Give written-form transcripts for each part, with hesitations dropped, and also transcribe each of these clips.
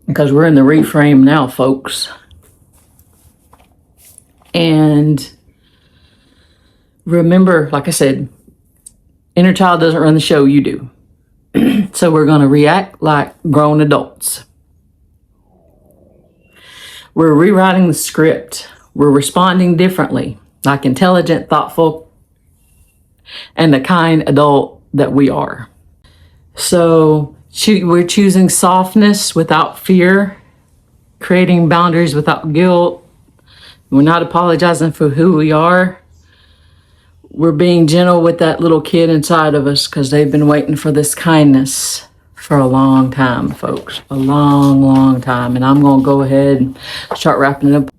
because we're in the reframe now, folks. And remember, like I said, inner child doesn't run the show, you do. So we're going to react like grown adults. We're rewriting the script. We're responding differently, like intelligent, thoughtful, and the kind adult that we are. So we're choosing softness without fear, creating boundaries without guilt. We're not apologizing for who we are. We're being gentle with that little kid inside of us because they've been waiting for this kindness for a long time, folks. A long, long time. And I'm going to go ahead and start wrapping it up.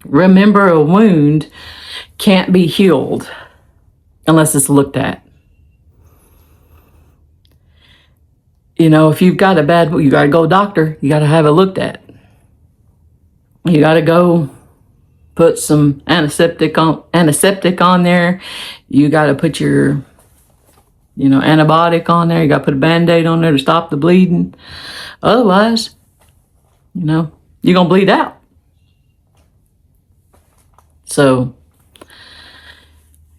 Remember, a wound can't be healed unless it's looked at. You know, if you've got a bad, you got to go doctor. You got to have it looked at. You got to go put some antiseptic on there. You got to put your, antibiotic on there. You got to put a Band-Aid on there to stop the bleeding. Otherwise, you're going to bleed out. So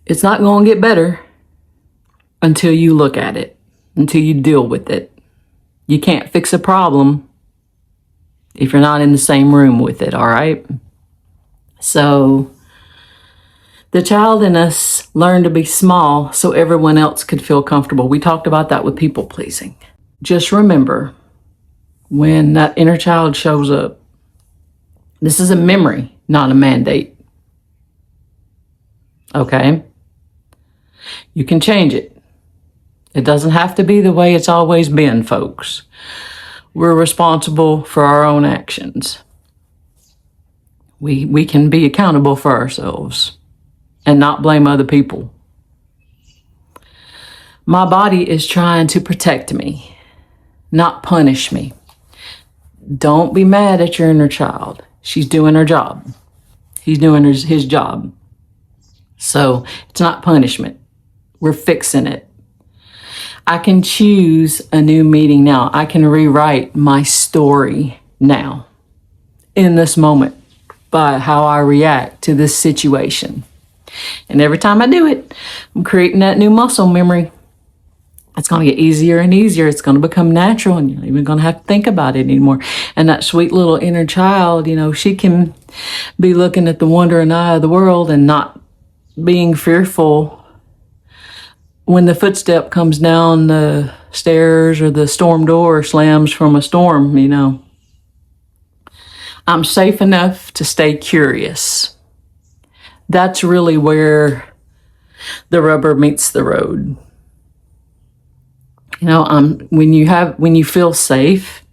it's not going to get better until you look at it, until you deal with it. You can't fix a problem if you're not in the same room with it, all right? So the child in us learned to be small so everyone else could feel comfortable. We talked about that with people pleasing. Just remember, when that inner child shows up, this is a memory, not a mandate. Okay? You can change it. It doesn't have to be the way it's always been, folks. We're responsible for our own actions. We can be accountable for ourselves and not blame other people. My body is trying to protect me, not punish me. Don't be mad at your inner child. She's doing her job. He's doing his job. So it's not punishment. We're fixing it. I can choose a new meeting now. I can rewrite my story now, in this moment, by how I react to this situation. And every time I do it, I'm creating that new muscle memory. It's going to get easier and easier. It's going to become natural, and you're not even going to have to think about it anymore. And that sweet little inner child, she can be looking at the wondering eye of the world and not being fearful when the footstep comes down the stairs or the storm door slams from a storm. I'm safe enough to stay curious. That's really where the rubber meets the road. When you feel safe,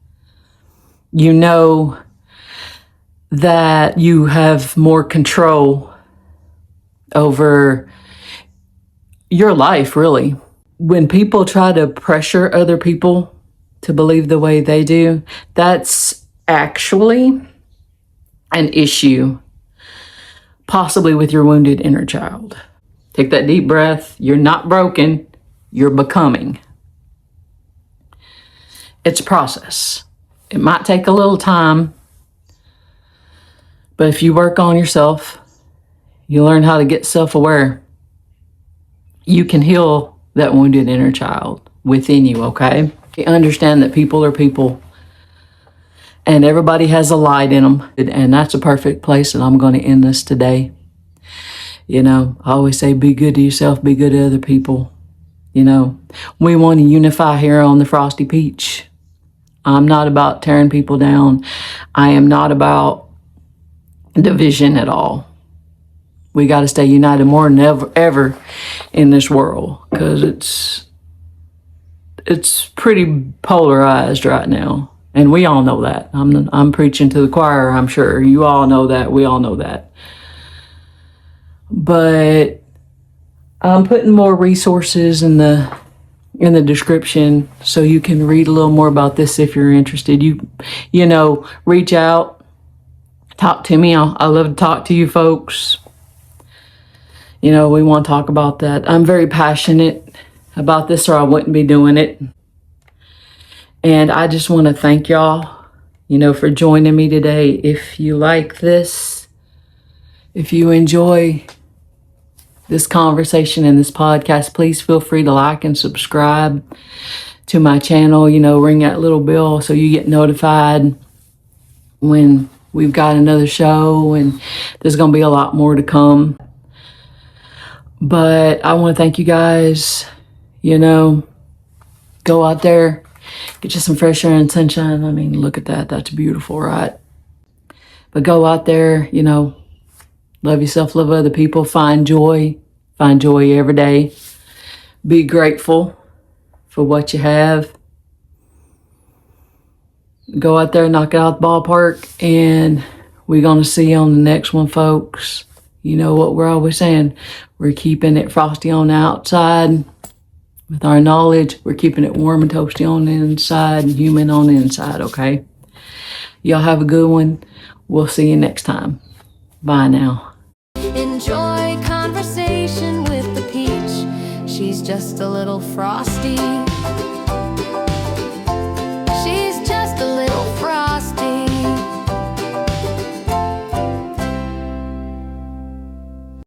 you know that you have more control over your life, really. When people try to pressure other people to believe the way they do, that's actually an issue, possibly with your wounded inner child. Take that deep breath. You're not broken. You're becoming. It's a process. It might take a little time, but if you work on yourself, you learn how to get self-aware. You can heal that wounded inner child within you, okay? You understand that people are people and everybody has a light in them. And that's a perfect place that I'm going to end this today. I always say, be good to yourself, be good to other people. We want to unify here on the Frosty Peach. I'm not about tearing people down. I am not about division at all. We got to stay united more than ever in this world, because it's pretty polarized right now, and we all know that. I'm preaching to the choir. I'm sure you all know that. We all know that. But I'm putting more resources in the description so you can read a little more about this if you're interested. Reach out, talk to me. I love to talk to you folks. We want to talk about that. I'm very passionate about this, or I wouldn't be doing it. And I just want to thank y'all for joining me today. If you like this, if you enjoy this conversation and this podcast, please feel free to like and subscribe to my channel. Ring that little bell so you get notified when we've got another show, and there's going to be a lot more to come. But I want to thank you guys. Go out there, get you some fresh air and sunshine. I mean, look at that. That's beautiful, right? But go out there, love yourself, love other people, find joy every day. Be grateful for what you have. Go out there, knock it out the ballpark, and we're going to see you on the next one, folks. You know what we're always saying. We're keeping it frosty on the outside. With our knowledge, we're keeping it warm and toasty on the inside and human on the inside, okay? Y'all have a good one. We'll see you next time. Bye now. Enjoy conversation with the peach. She's just a little frosty.